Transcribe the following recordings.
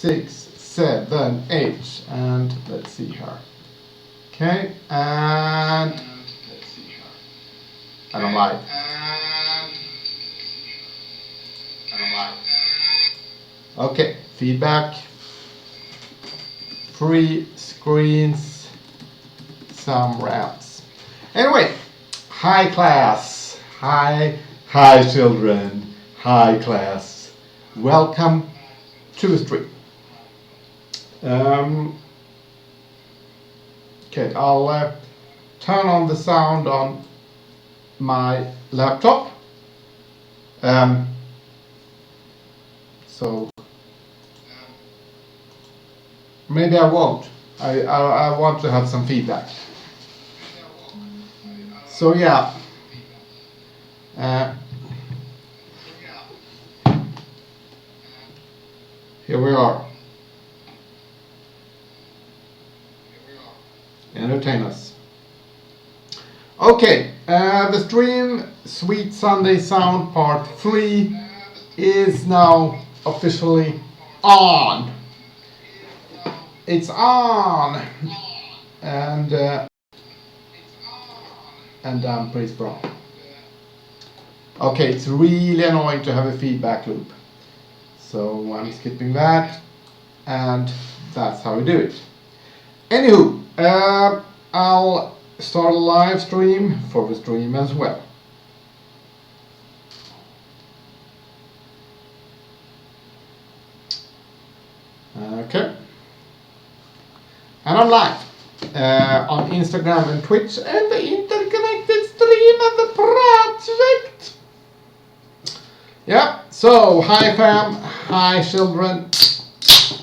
6, 7, 8, and let's see here. Okay, and let's see here. I don't like. Okay, feedback. 3 screens, some rants. Anyway, hi class, hi children, hi class. Welcome to the stream. Okay, I'll turn on the sound on my laptop. So maybe I won't. I want to have some feedback. So yeah. Here we are. Entertain us. Okay, the stream Sweet Sunday Sound Part 3 is now officially on. It's on, and I'm pretty strong. Okay, it's really annoying to have a feedback loop, so I'm skipping that, and that's how we do it. Anywho, I'll start a live stream for the stream as well. Okay. And I'm live on Instagram and Twitch and the interconnected stream and the project. Yeah, so hi fam, hi children,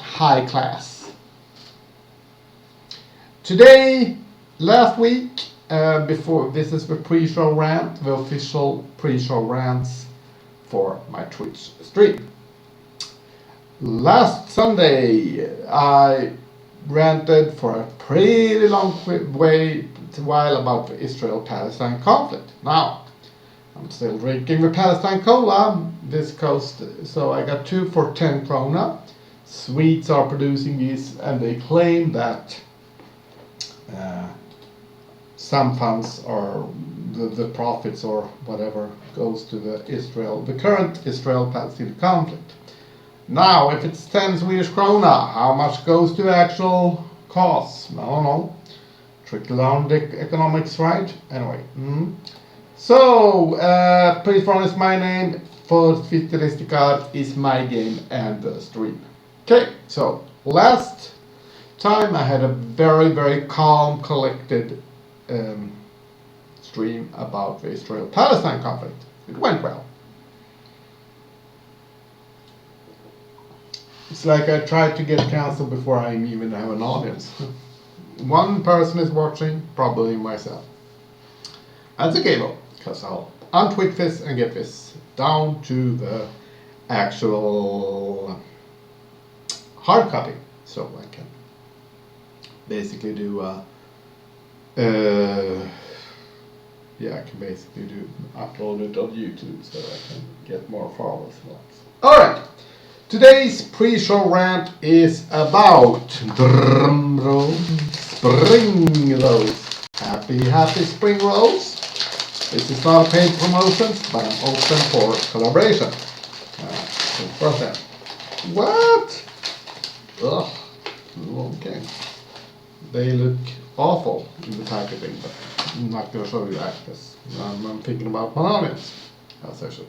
hi class. Today, last week, before this is the pre-show rant, the official pre-show rants for my Twitch stream. Last Sunday, I ranted for a pretty long while about the Israel-Palestine conflict. Now, I'm still drinking the Palestine cola this coast, so I got 2 for 10 krona. Swedes are producing these, and they claim that some funds or the profits or whatever goes to the current Israel-Palestine conflict. Now, if it's 10 Swedish krona, how much goes to actual costs? I don't know. Trickle down economics, right? Anyway. So, Prisfron is my name. Futuristica is my game and the stream. Okay, so last time I had a very, very calm, collected stream about the Israel-Palestine conflict. It went well. It's like I tried to get canceled before I even have an audience. One person is watching, probably myself. That's okay though, because I'll untwitch this and get this down to the actual hard copy. So I can basically do I can basically upload it on YouTube so I can get more followers. Alright. Today's pre-show rant is about drum roll, spring rolls. Happy spring rolls. This is not a paid promotion, but I'm open for collaboration. First then. What? Ugh. Okay. They look awful in the packaging, but I'm not going to show you that because I'm thinking about my audience, as I should.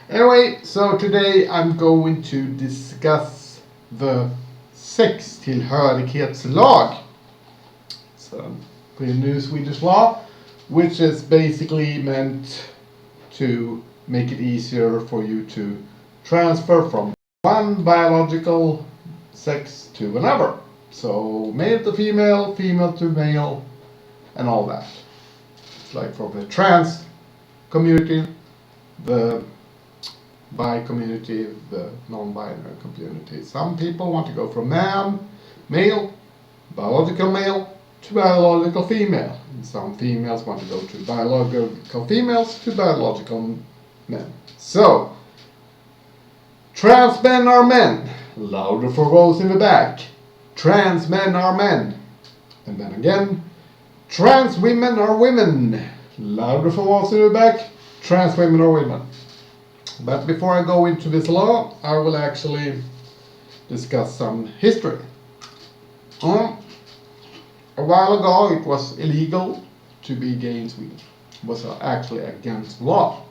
Anyway, so today I'm going to discuss the sextillhörighetslag. It's a pretty new Swedish law, which is basically meant to make it easier for you to transfer from one biological sex to another. So male to female, female to male, and all that. It's like for the trans community, the bi community, the non-binary community. Some people want to go from male, biological male, to biological female. And some females want to go to biological females to biological men. So, trans men are men, louder for those in the back. Trans men are men. And then again, trans women are women. Louder for those in the back. Trans women are women. But before I go into this law, I will actually discuss some history. A while ago it was illegal to be gay in Sweden. It was actually against law.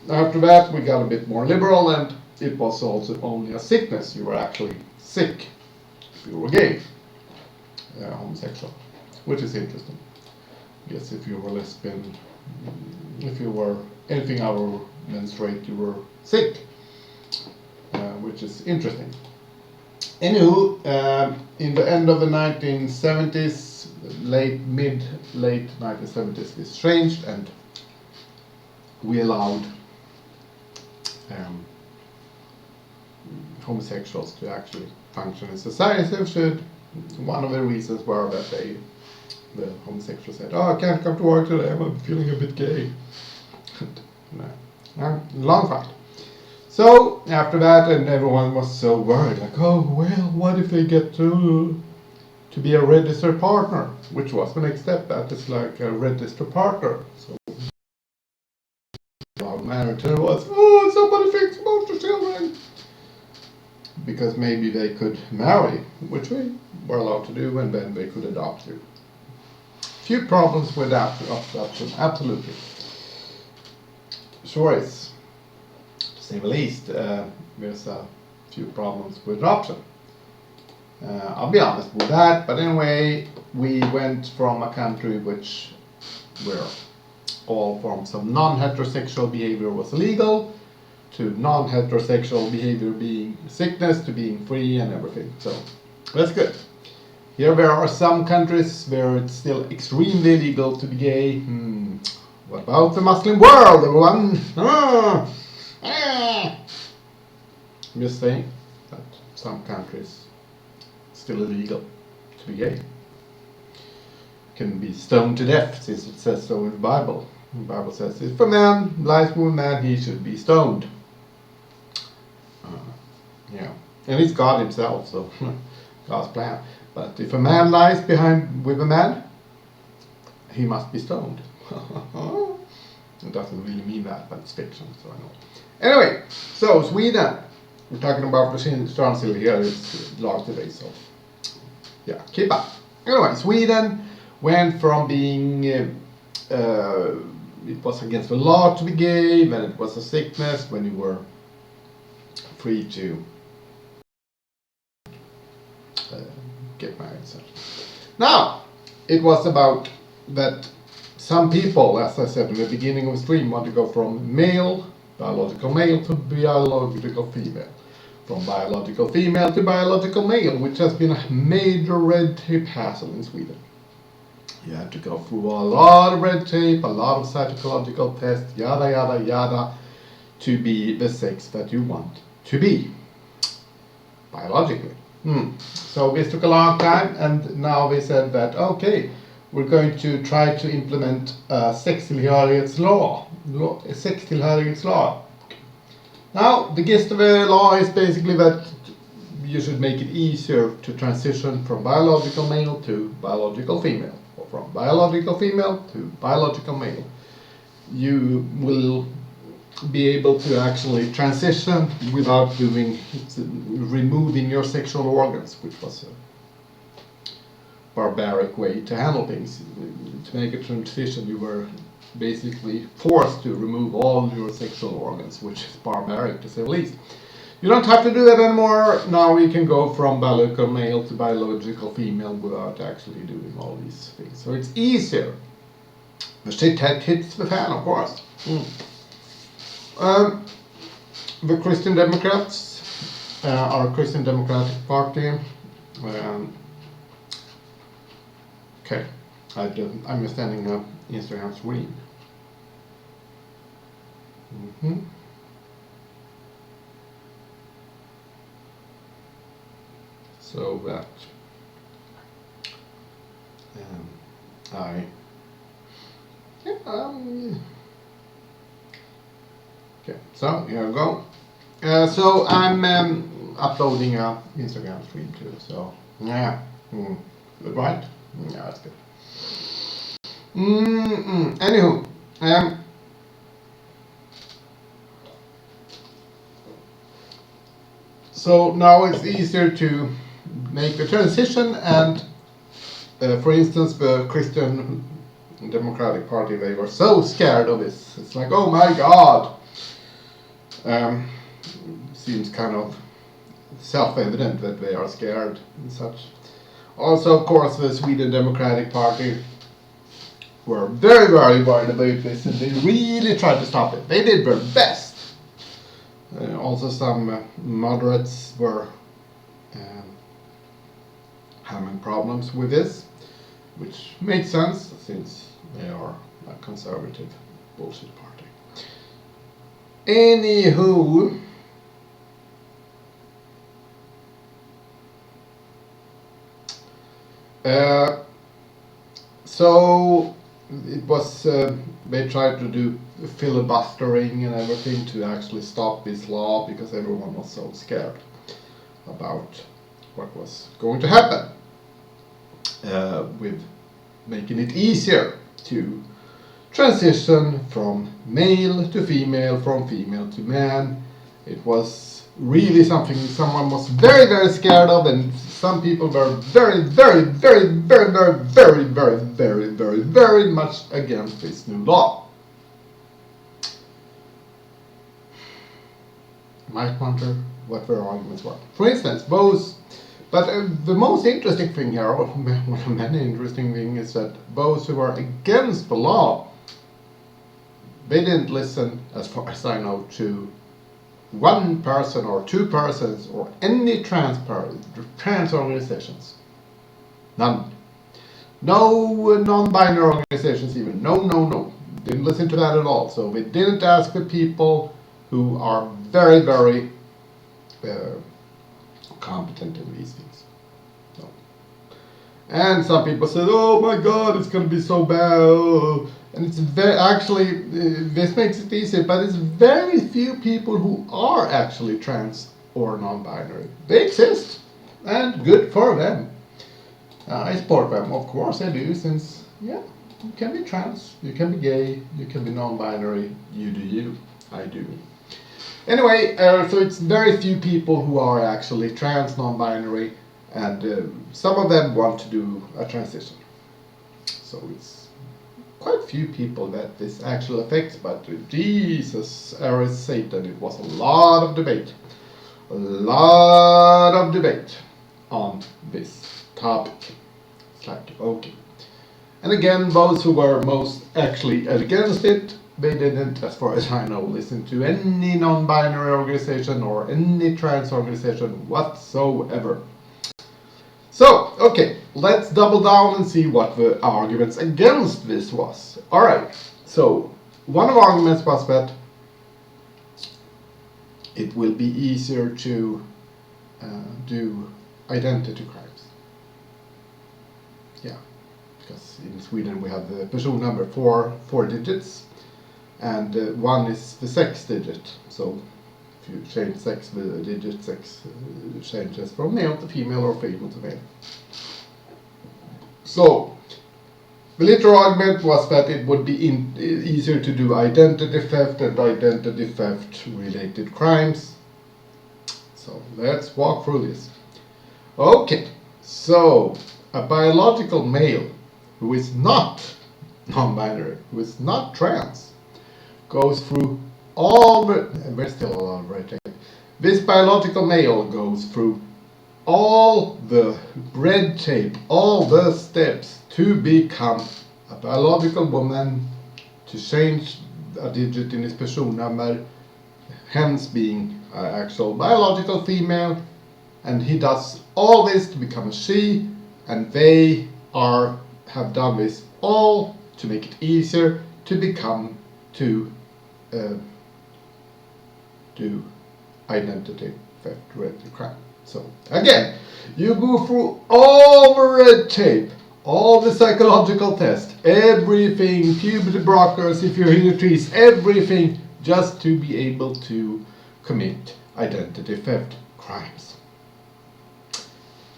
After that we got a bit more liberal, and it was also only a sickness. You were actually sick if you were gay, homosexual, which is interesting. Yes, if you were lesbian, if you were anything other than straight, you were sick, which is interesting. Anywho, in the end of the 1970s, late 1970s, this changed, and we allowed homosexuals to actually function in society. One of the reasons were that the homosexuals said, "Oh, I can't come to work today, I'm feeling a bit gay." Long fight. So after that, and everyone was so worried, like, oh well, what if they get to be a registered partner? Which was the next step. That is like a registered partner. So our marriage was, oh, somebody thinks about the children, because maybe they could marry, which we were allowed to do, and then they could adopt you. Few problems with adoption, absolutely. Sure is, to say the least, there's a few problems with adoption. I'll be honest with that, but anyway, we went from a country which where all forms of non-heterosexual behavior was illegal, to non-heterosexual behavior being sickness, to being free and everything. So that's good. Here there are some countries where it's still extremely illegal to be gay. What about the Muslim world, everyone? I'm just saying that some countries it's still illegal to be gay. Can be stoned to death, since it says so in the Bible. The Bible says, if a man lies with a man, he should be stoned. Yeah, and it's God himself, so God's plan. But if a man lies with a man, he must be stoned. It doesn't really mean that, but it's fiction, so I know. Anyway, so Sweden. We're talking about the Strandsill here. It's law today, so yeah, keep up. Anyway, Sweden went from being it was against the law to be gay, then it was a sickness when you were free to get married. So now it was about that some people, as I said in the beginning of the stream, want to go from biological male to biological female, from biological female to biological male, which has been a major red tape hassle in Sweden. You had to go through a lot of red tape, a lot of psychological tests, yada yada yada, to be the sex that you want to be biologically. So this took a long time, and now they said that okay, we're going to try to implement a sextillhörighetslag. Now the gist of the law is basically that you should make it easier to transition from biological male to biological female, or from biological female to biological male. You will be able to actually transition without removing your sexual organs, which was a barbaric way to handle things. To make a transition, you were basically forced to remove all your sexual organs, which is barbaric to say the least. You don't have to do that anymore. Now we can go from biological male to biological female without actually doing all these things. So it's easier. The shit hits the fan, of course. The Christian Democrats, our Christian Democratic Party, okay, I'm standing up Instagram screen. So that okay, so here we go. So I'm uploading a Instagram stream too. So yeah, good, right? Yeah, that's good. Anywho, so now it's easier to make a transition, and for instance, the Christian Democratic Party, they were so scared of this. It's like, oh my God. Seems kind of self-evident that they are scared and such. Also, of course, the Sweden Democratic Party were very, very worried about this, and they really tried to stop it. They did their best. Also, some moderates were having problems with this, which makes sense since they are a conservative bullshit party. Anywho, so it was, they tried to do filibustering and everything to actually stop this law because everyone was so scared about what was going to happen with making it easier to transition from male to female, from female to man. It was really something someone was very, very scared of, and some people were very, very, very, very, very, very, very, very, very, very much against this new law. Might wonder what their arguments were. For instance, those. But the most interesting thing here, or one of many interesting things, is that those who were against the law, they didn't listen, as far as I know, to one person or two persons or any trans organizations. None. No non-binary organizations even. No. Didn't listen to that at all. So we didn't ask the people who are very, very competent in these things. No. And some people said, oh my God, it's going to be so bad. And it's very, actually, this makes it easier, but it's very few people who are actually trans or non-binary. They exist, and good for them. I support them, of course I do, since, yeah, you can be trans, you can be gay, you can be non-binary, you do you, I do me. Anyway, so it's very few people who are actually trans, non-binary, and some of them want to do a transition. So it's quite few people that this actually affects, but Jesus, Aries, Satan, it was a lot of debate. A lot of debate on this topic. It's like, okay. And again, those who were most actually against it, they didn't, as far as I know, listen to any non-binary organization or any trans organization whatsoever. So, okay, let's double down and see what the arguments against this was. Alright, so one of the arguments was that it will be easier to do identity crimes. Yeah, because in Sweden we have the person number, four digits, and one is the sex digit. So if you change sex, the digit sex changes from male to female or female to male. So the literal argument was that it would be easier to do identity theft and identity theft related crimes. So let's walk through this. Okay, so a biological male who is not non-binary, who is not trans, goes through all the, we're still a lot of red tape. This biological male goes through all the red tape, all the steps to become a biological woman, to change a digit in his personnummer, hence being an actual biological female, and he does all this to become a she, and they have done this all to make it easier to become to do identity theft related crime. So again, you go through all the red tape, all the psychological tests, everything, puberty blockers if you're in the trees, everything, just to be able to commit identity theft crimes.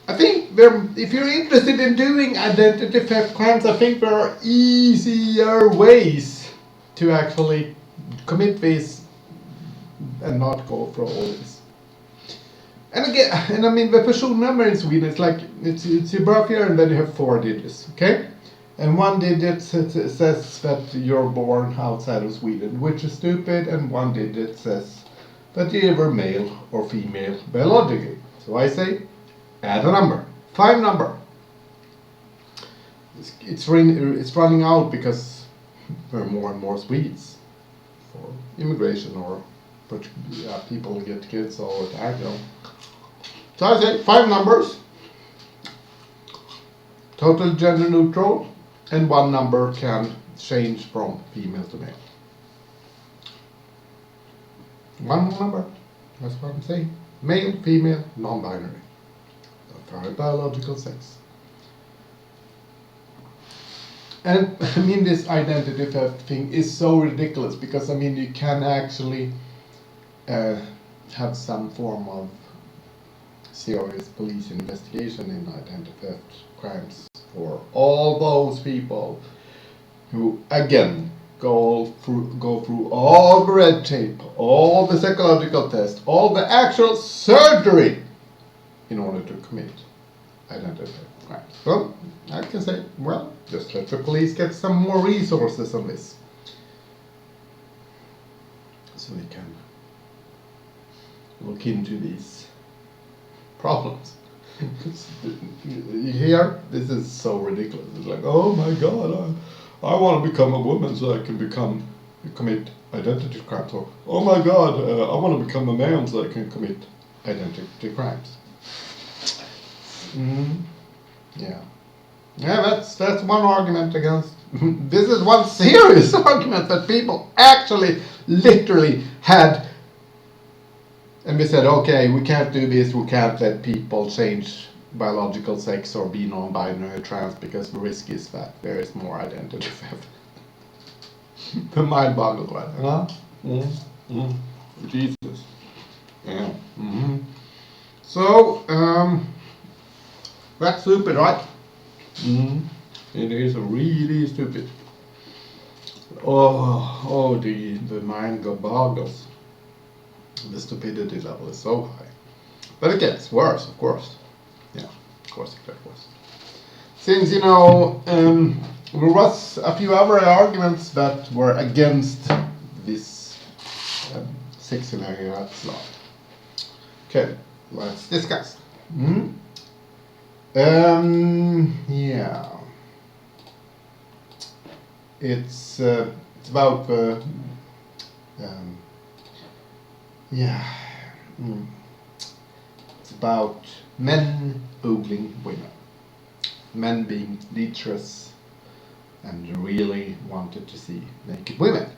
I think there, if you're interested in doing identity theft crimes, I think there are easier ways to actually commit this and not go through all this. And again, and I mean the personnummer in Sweden is like it's your birth year and then you have 4 digits, okay? And 1 digit says that you're born outside of Sweden, which is stupid, and 1 digit says that you're either male or female biologically. So I say, add a number, 5 number. It's running out because there are more and more Swedes for immigration or people get kids all the time, you know. So I say 5 numbers, total gender neutral, and 1 number can change from female to male. 1 number, that's what I'm saying. Male, female, non-binary. For biological sex. And I mean, this identity theft thing is so ridiculous because I mean, you can actually have some form of serious police investigation in identity theft crimes for all those people who, again, go through all the red tape, all the psychological tests, all the actual surgery in order to commit identity theft crimes. So I can say, well, just let the police get some more resources on this, so they can look into these problems. You hear? This is so ridiculous. It's like, oh my God, I want to become a woman so I can commit identity crimes. Or, oh my God, I want to become a man so I can commit identity crimes. Yeah. Yeah, that's one argument against. This is one serious argument that people actually literally had. And we said, okay, we can't do this, we can't let people change biological sex or be non-binary trans because the risk is that there is more identity theft. The mind boggles, right? Huh? Jesus. Yeah. So, that's stupid, right? It is really stupid. The mind boggles. The stupidity level is so high. But it gets worse, of course. Yeah, of course it gets worse. Since, you know, there was a few other arguments that were against this sexual rights law. Okay, let's discuss. Yeah. It's about it's about men ogling women. Men being lecherous and really wanted to see naked women.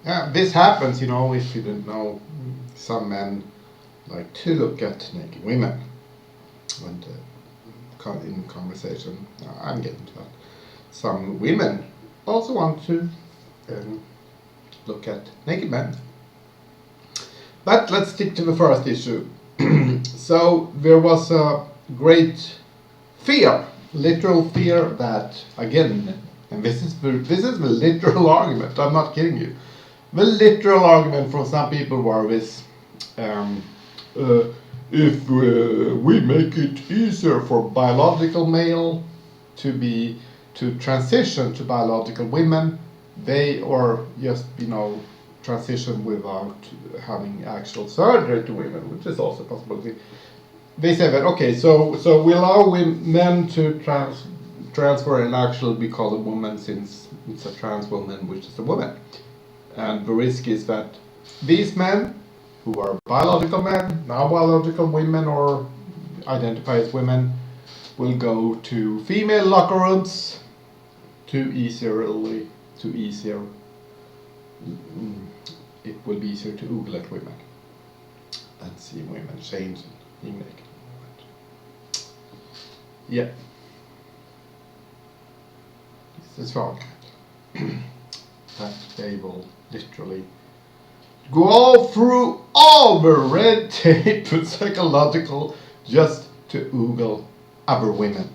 Yeah, this happens, you know, if you didn't know, some men like to look at naked women when in conversation. I'm getting to that. Some women also want to look at naked men. But let's stick to the first issue. So there was a great fear, literal fear that, again, and this is the literal argument, I'm not kidding you. The literal argument from some people were this, if we make it easier for biological male to transition to biological women, or just, you know, transition without having actual surgery to women, which is also a possibility. They say that, okay, so we allow men to transfer and actually be called a woman since it's a trans woman, which is a woman. And the risk is that these men, who are biological men, now biological women, or identify as women, will go to female locker rooms it will be easier to oogle at women and see women change and being naked. Yeah. This is wrong. That they will literally go through all the red tape and psychological just to oogle other women.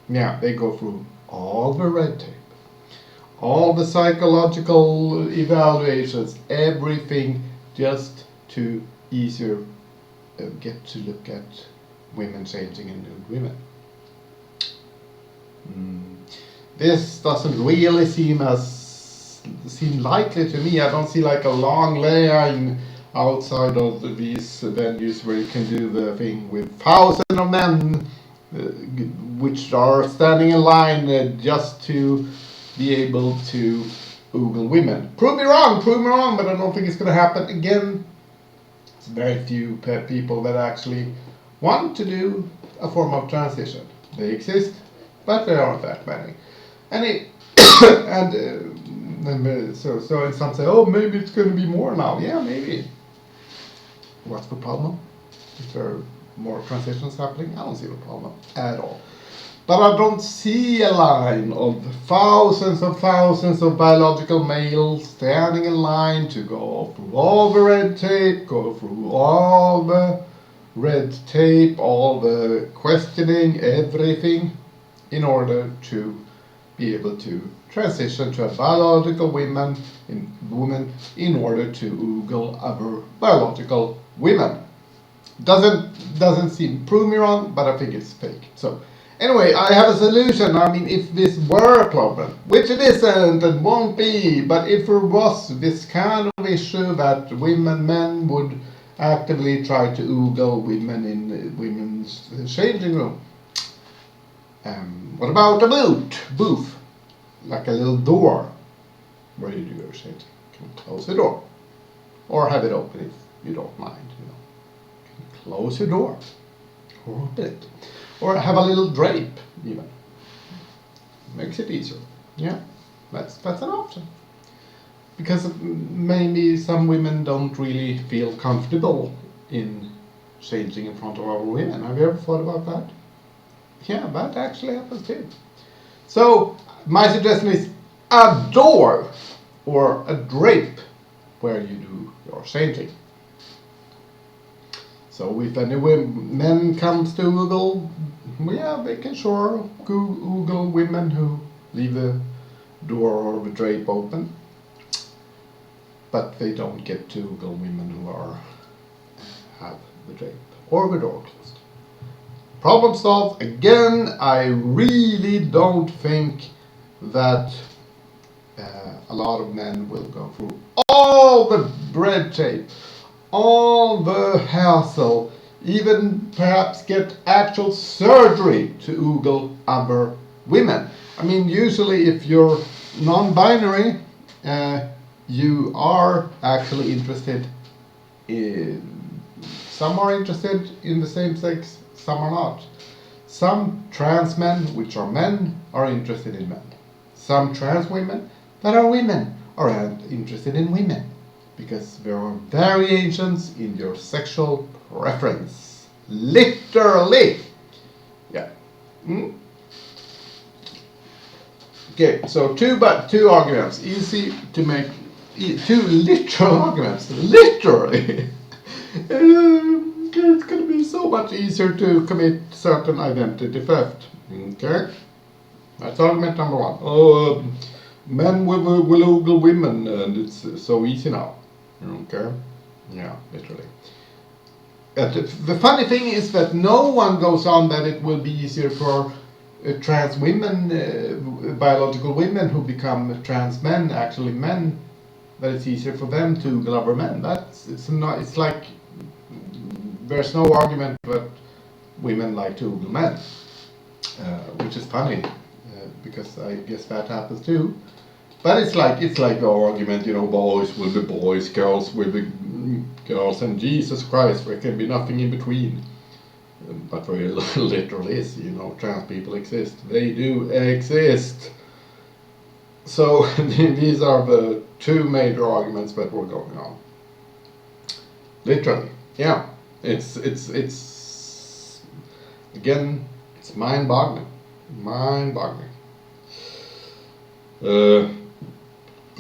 Yeah, they go through all the red tape, all the psychological evaluations, everything just to easier get to look at women changing and nude women. This doesn't really seem likely to me. I don't see like a long line outside of these venues where you can do the thing with thousands of men which are standing in line just to be able to oogle women. Prove me wrong, but I don't think it's going to happen again. It's very few people that actually want to do a form of transition. They exist, but there aren't that many. So some say, oh, maybe it's going to be more now. Yeah, maybe. What's the problem? If there are more transitions happening, I don't see the problem at all. But I don't see a line of thousands of biological males standing in line to go through all the red tape, all the questioning, everything, in order to be able to transition to a biological woman in order to oogle other biological women. Doesn't seem, prove me wrong, but I think it's fake. So anyway, I have a solution. I mean, if this were a problem, which it isn't and won't be, but if there was this kind of issue that men would actively try to oogle women in women's changing room, what about a booth? Like a little door where you do your changing. You can close the door. Or have it open if you don't mind, you know. You can close your door. Or open it. Or have a little drape, even. Makes it easier. Yeah, that's an option. Because maybe some women don't really feel comfortable in changing in front of other women. Have you ever thought about that? Yeah, that actually happens too. So my suggestion is a door or a drape where you do your changing. So if any men comes to oogle, yeah, they can sure oogle women who leave the door or the drape open, but they don't get to oogle women who have the drape or the door closed. Problem solved. Again, I really don't think that a lot of men will go through all the red tape, all the hassle, even perhaps get actual surgery to oogle other women. I mean, usually if you're non-binary, you are actually interested in, some are interested in the same sex, some are not. Some trans men, which are men, are interested in men. Some trans women that are women are interested in women, because there are variations in your sexual preference. Literally. Yeah. Okay, so two arguments. Easy to make. Two literal arguments. Literally. It's going to be so much easier to commit certain identity theft. Okay? That's argument number one. Oh, men will oogle women, and it's so easy now. Okay? Yeah, literally. The funny thing is that no one goes on that it will be easier for trans women, biological women who become trans men, actually men, that it's easier for them to oogle other men. It's like there's no argument that women like to oogle men, which is funny, because I guess that happens too. But it's like the argument, you know, boys will be boys, girls will be girls, and Jesus Christ, there can be nothing in between. But there literally is, you know, trans people exist. They do exist. So these are the two major arguments that were going on. Literally, yeah. It's again, it's mind-boggling.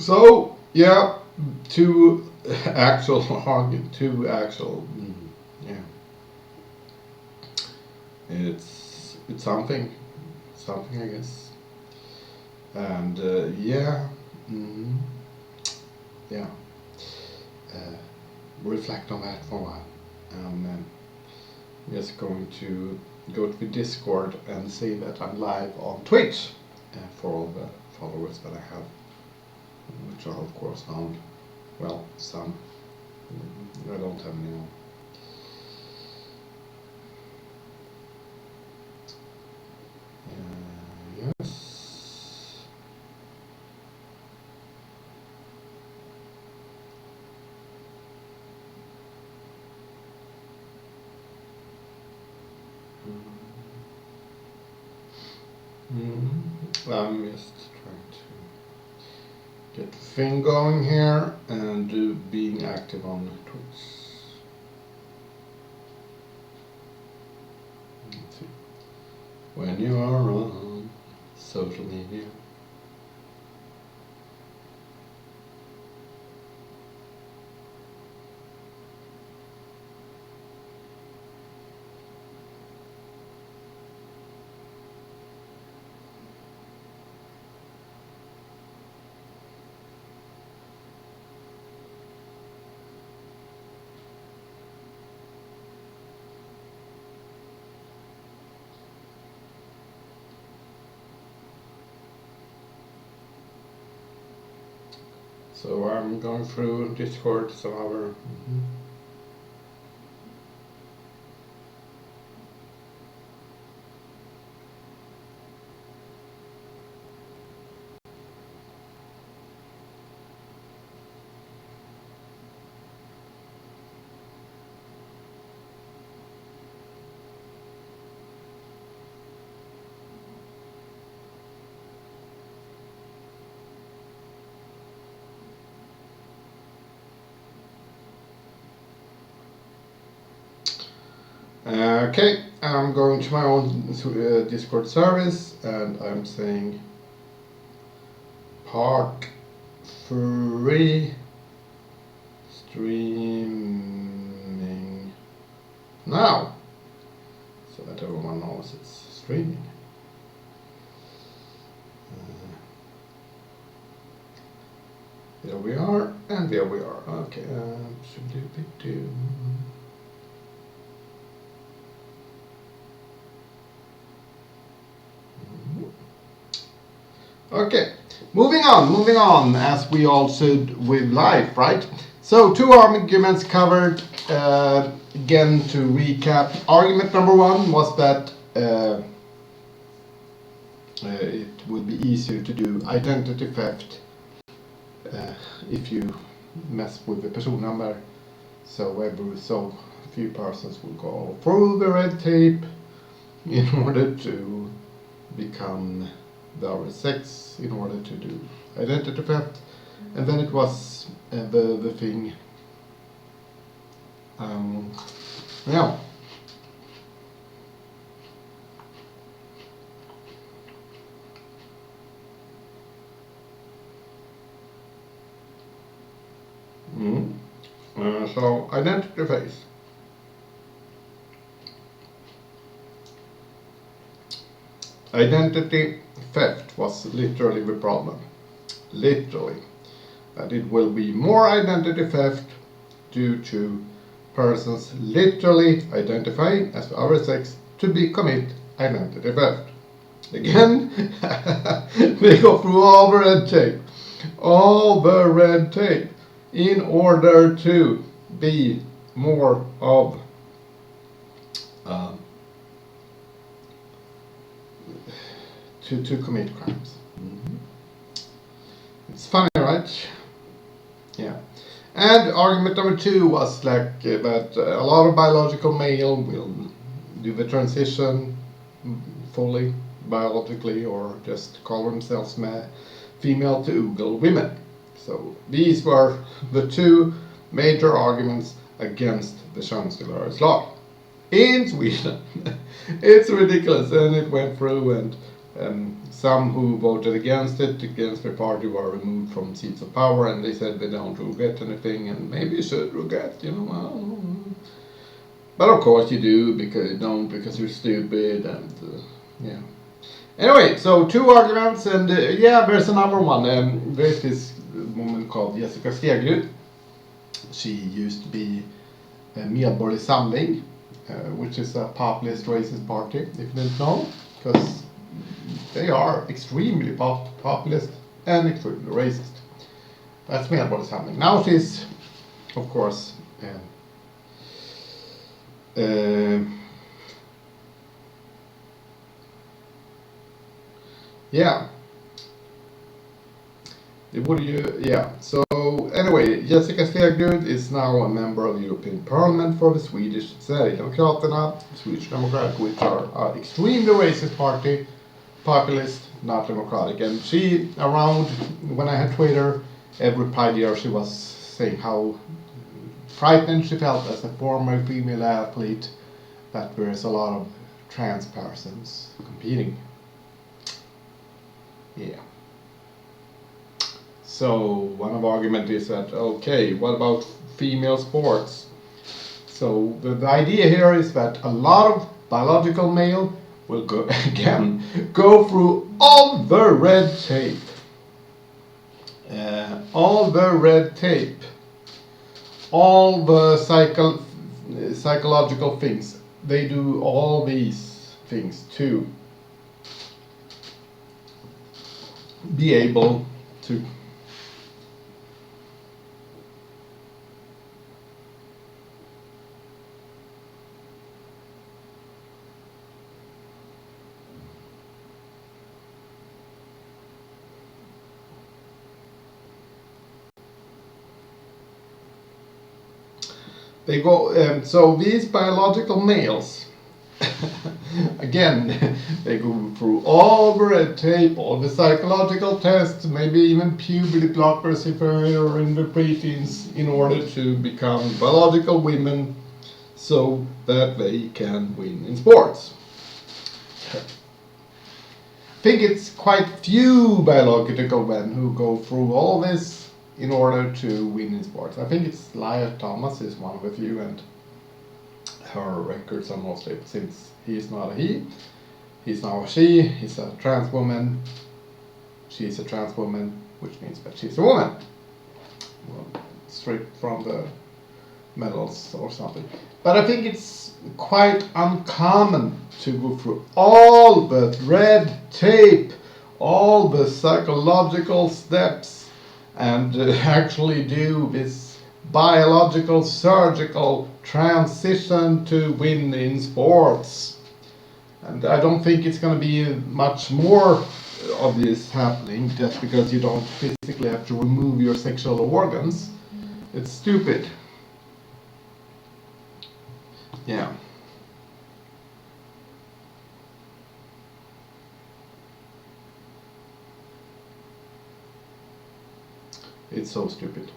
So yeah, two actual yeah. It's something I guess, and yeah, mm, yeah. Uh, Reflect on that for a while. I'm just going to go to the Discord and say that I'm live on Twitch for all the followers that I have, which are of course on, well, some. I don't have any more. Yes. I'm just trying to get the thing going here and being active on Twitch. Let's see. When you are on social media. So I'm going through Discord some other. Okay, I'm going to my own Discord service and I'm saying part 3 streaming now, so that everyone knows it's streaming. There we are, and there we are. Okay, okay, moving on, as we all said with life, right? So, two arguments covered. Again, to recap, argument number 1 was that it would be easier to do identity theft if you mess with the person number, so few persons will go through the red tape in order to become the RS6 in order to do identity theft. And then it was the thing, yeah. So identity theft. Identity theft was literally the problem. Literally. That it will be more identity theft due to persons literally identifying as RS6 to commit identity theft. Again, we go through all the red tape. All the red tape in order to be more of to commit crimes. It's funny, right? Yeah. And argument number 2 was like that a lot of biological male will do the transition fully biologically or just call themselves female to oogle women. So these were the 2 major arguments against the könstillhörighetslag in Sweden. It's ridiculous, and it went through, and some who voted against their party were removed from seats of power, and they said they don't regret anything, and maybe you should regret, I don't know. But of course you do, because you don't, because you're stupid, and yeah. Anyway, so 2 arguments, and yeah, there's another one. There's this woman called Jessica Stegrud. She used to be Medborgerlig Samling, which is a populist racist party, if you didn't know, because they are extremely populist and extremely racist. That's Medborgerlig Samling. Now she's, of course, yeah. So anyway, Jessica Stegrud is now a member of the European Parliament for the Swedish Sverigedemokraterna, Swedish Democratic, which are extremely racist party, populist, not democratic. And she, around when I had Twitter, every Pride year she was saying how frightened she felt as a former female athlete that there's a lot of trans persons competing. Yeah. So one of the argument is that, okay, what about female sports? So the idea here is that a lot of biological male will go through all the red tape. All the psychological things. They do all these things to be able to so these biological males, again, they go through all the red tape, all the psychological tests, maybe even puberty blockers if they're in the preteens, in order to become biological women, so that they can win in sports. I think it's quite few biological men who go through all this in order to win in sports. I think it's Lia Thomas is one of the few, and her records are mostly, since he's not a he, he's now a she, he's a trans woman, she's a trans woman, which means that she's a woman. Well, straight from the medals or something. But I think it's quite uncommon to go through all the red tape, all the psychological steps, and actually do this biological surgical transition to win in sports. And I don't think it's going to be much more of this happening just because you don't physically have to remove your sexual organs. It's stupid. Yeah. It's so stupid.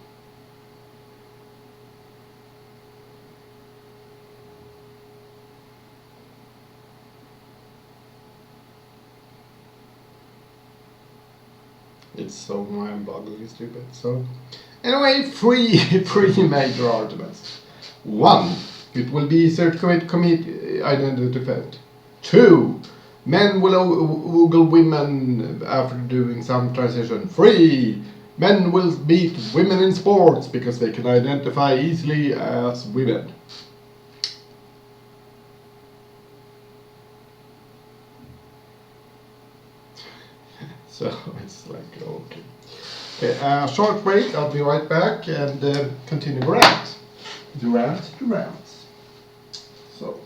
It's so mind-bogglingly stupid. So, anyway, three major arguments. 1. It will be easier to commit identity theft. 2. Men will ogle women after doing some transition. 3. Men will beat women in sports because they can identify easily as women. So it's like, okay. Okay, short break, I'll be right back and continue the rant. The rant. So,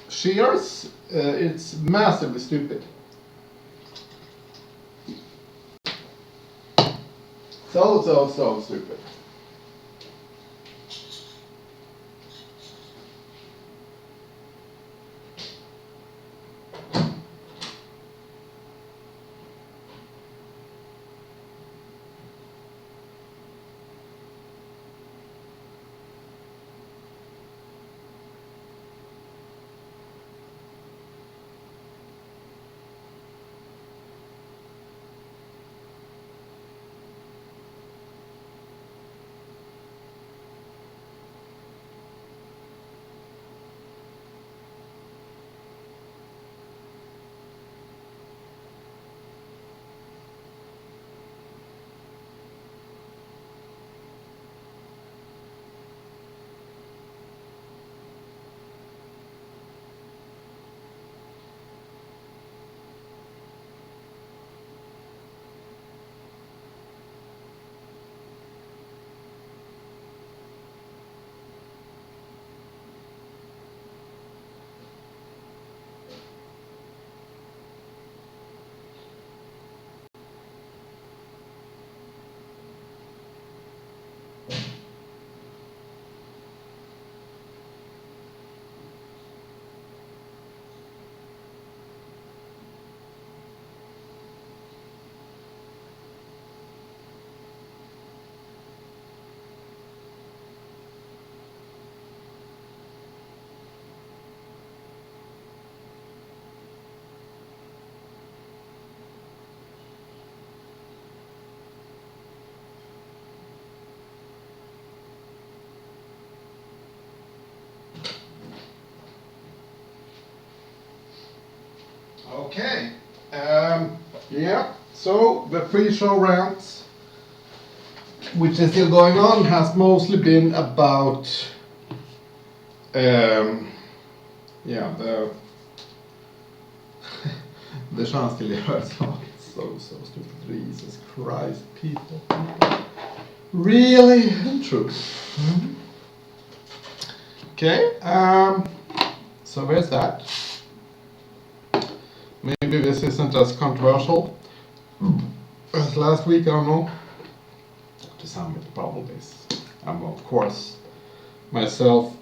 shears, it's massively stupid. So stupid. Okay. Yeah. So the pre-show rants, which is still going on, has mostly been about yeah, the chancellor song. It's so stupid. Jesus Christ, people. Really and true. Okay, so there's that. Maybe this isn't as controversial as last week, I don't know. To some it probably is. I'm of course myself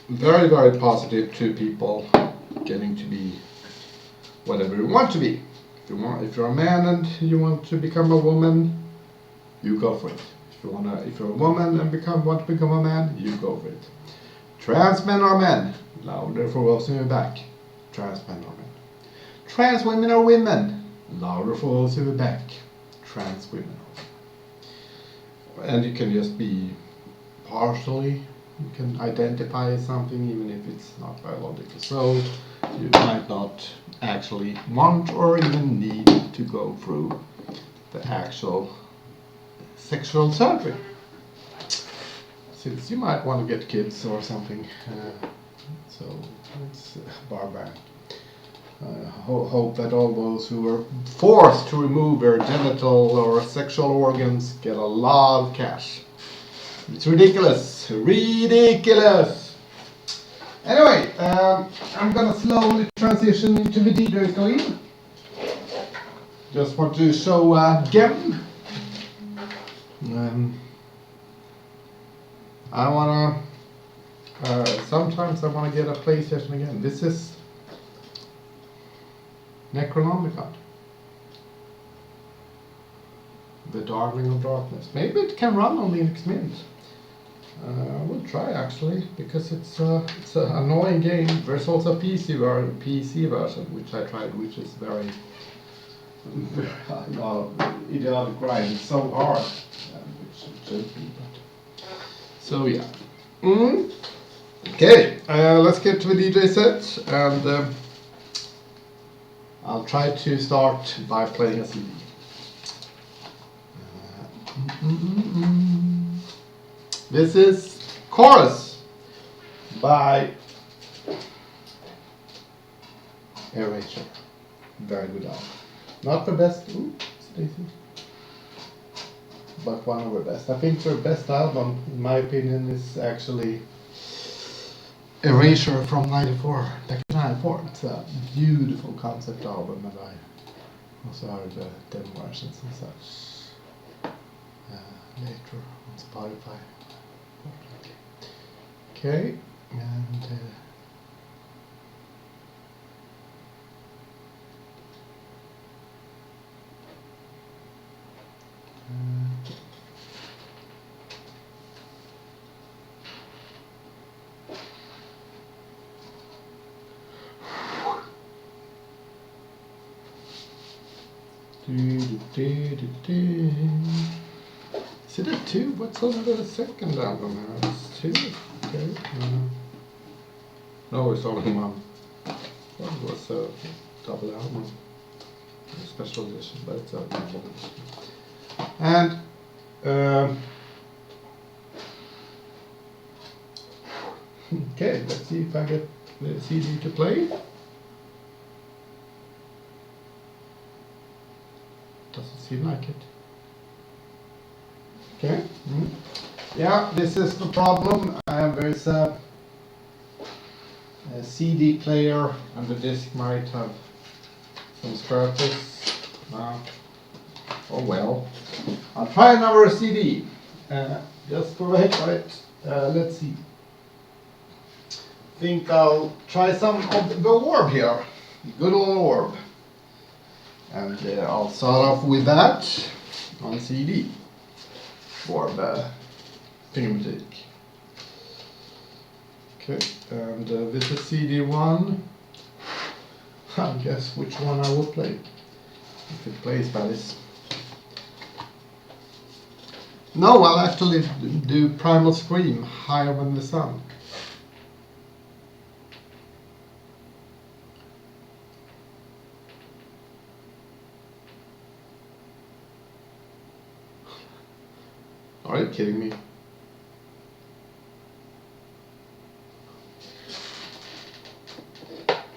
very, very positive to people getting to be whatever you want to be. If you're a man and you want to become a woman, you go for it. If you're a woman and want to become a man, you go for it. Trans men are men. Louder for those in the back. Trans men are men. Trans women are women. Louder for those in the back. Trans women are women. And you can just be partially. You can identify as something even if it's not biological. So you might not actually want or even need to go through the actual sexual surgery. Since you might want to get kids or something. So it's barbaric. I hope that all those who were forced to remove their genital or sexual organs get a lot of cash. It's ridiculous. Ridiculous! Anyway, I'm gonna slowly transition into the DJ screen. Just want to show again. I wanna. Sometimes I wanna get a PlayStation again. This is Necronomicon. The Darling of Darkness. Maybe it can run on Linux Mint. I will try actually because it's an annoying game. There's also a PC version which I tried, which is very idiotic grind. It's so hard, which it should be. But so yeah. Okay, let's get to the DJ set, and I'll try to start by playing a CD. This is Chorus by Erasure. Very good album. Not the best, but one of the best. I think their best album, in my opinion, is actually Erasure from '94. It's a beautiful concept album, and I also heard the demo versions and such later on Spotify. Okay, and is it a 2? What's on the second album here? It's 2? Okay. No, it's only 1. It was a double album. A special edition, but it's a double edition. And okay, let's see if I get the CD to play. Doesn't seem like it. Okay. Yeah, this is the problem. There is a CD player, and the disc might have some scratches. Oh well. I'll try another CD. Just for the heck of it. Let's see. Think I'll try some of the orb here. Good old orb. And I'll start off with that on CD for the Pneumatic. Okay, and this is CD 1. I guess which one I will play, if it plays by this. No, I'll actually do Primal Scream, Higher Than the Sun. Are you kidding me?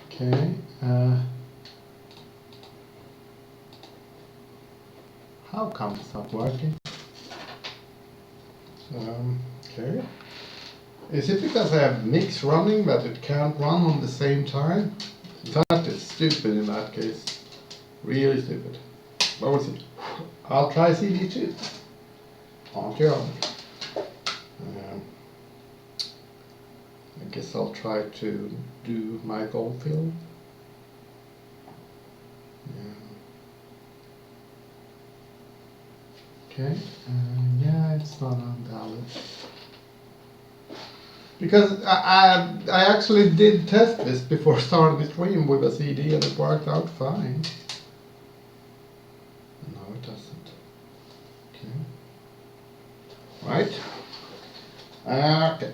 Okay. How come it's not working? Okay. Is it because I have mix running but it can't run on the same time? That is stupid in that case. Really stupid. But we'll see. I'll try CD2. On your own. I guess I'll try to do my gold fill. Okay, yeah, it's not unvalid. Because I actually did test this before starting the stream with a CD and it worked out fine. No, it doesn't. Okay. Right. Okay.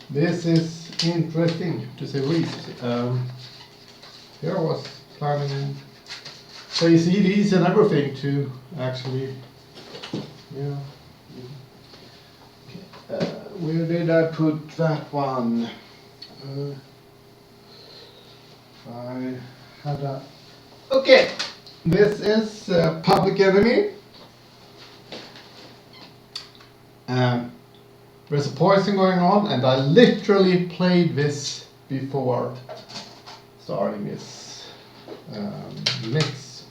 This is interesting to say the least. Here I was planning play CDs and everything to actually, yeah. Okay. Where did I put that one? I had a. Okay, this is Public Enemy. There's a poison going on, and I literally played this before starting this mix,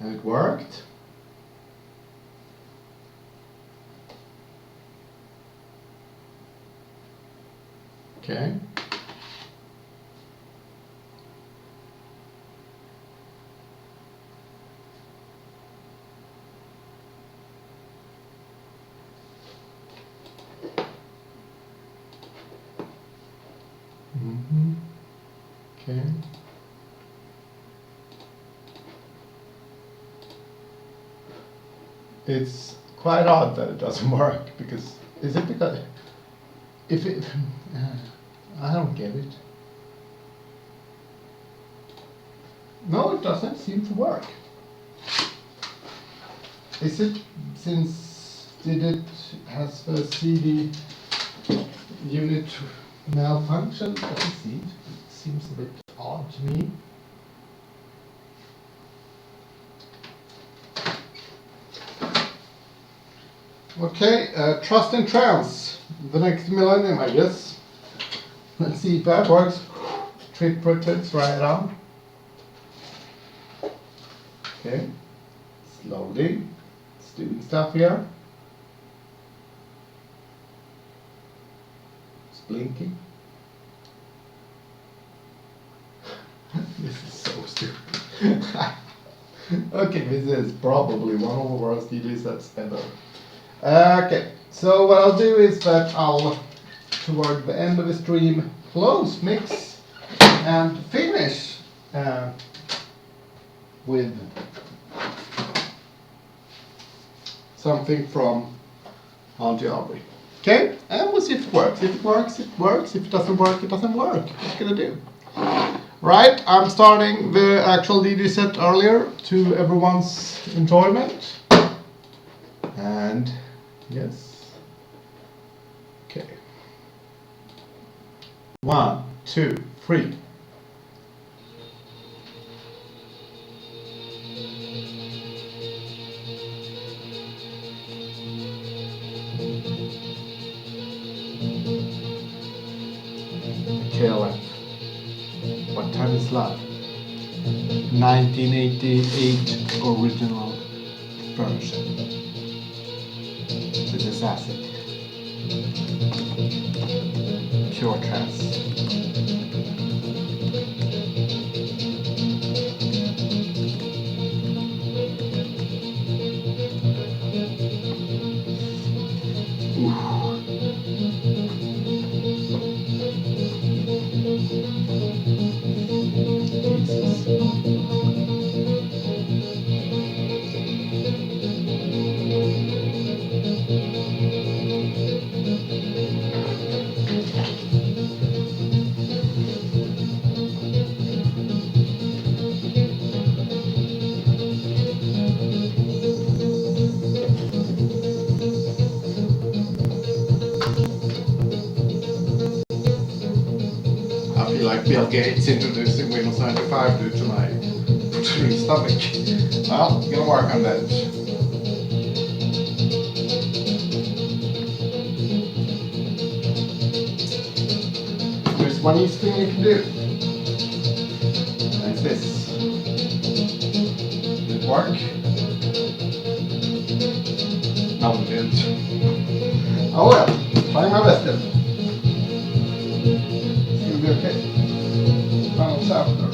and it worked. Okay. Okay. It's quite odd that it doesn't work, because is it because if it I don't get it. No, it doesn't seem to work. Is it since it has the CD unit malfunction? Let me see. It seems a bit odd to me. Okay, Trust and Trance, the next millennium, I guess. Let's see if that works. Triplets right down. Okay, slowly, it's doing stuff here. It's blinking. This is so stupid. Okay, this is probably one of the worst DJ sets ever. Okay, so what I'll do is that I'll, toward the end of the stream, close mix and finish with something from Algebra. Okay, and we'll see if it works. If it works, it works. If it doesn't work, it doesn't work. What can I do? Right, I'm starting the actual DJ set earlier to everyone's enjoyment. And yes. Okay. 1, 2, 3. KLF. What time is love? 1988 original version. This is acid. Pure trance. like Bill Gates introducing Windows 95 due to my protruding stomach. Well, gonna work on that. There's one easy thing you can do. Like this. Did it work? No, it didn't. Oh well, trying my best then. It's gonna be okay. Find what's out there.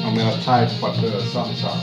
I'm gonna type what the songs are.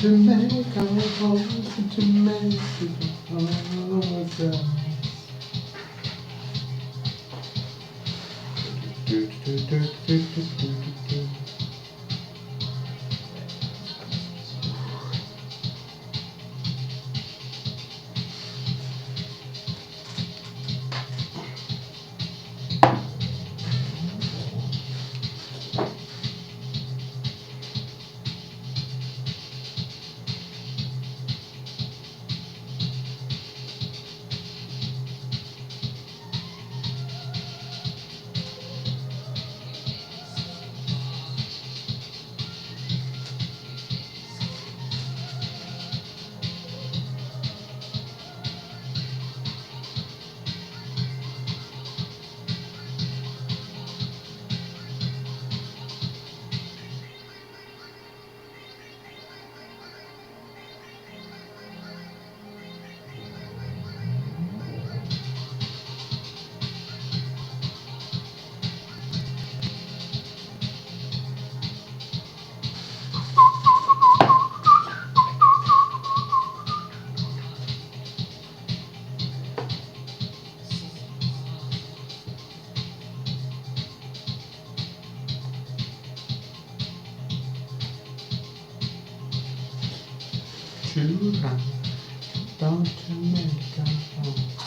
Jamaica, home to Jamaica, home. To run down to Jamaica.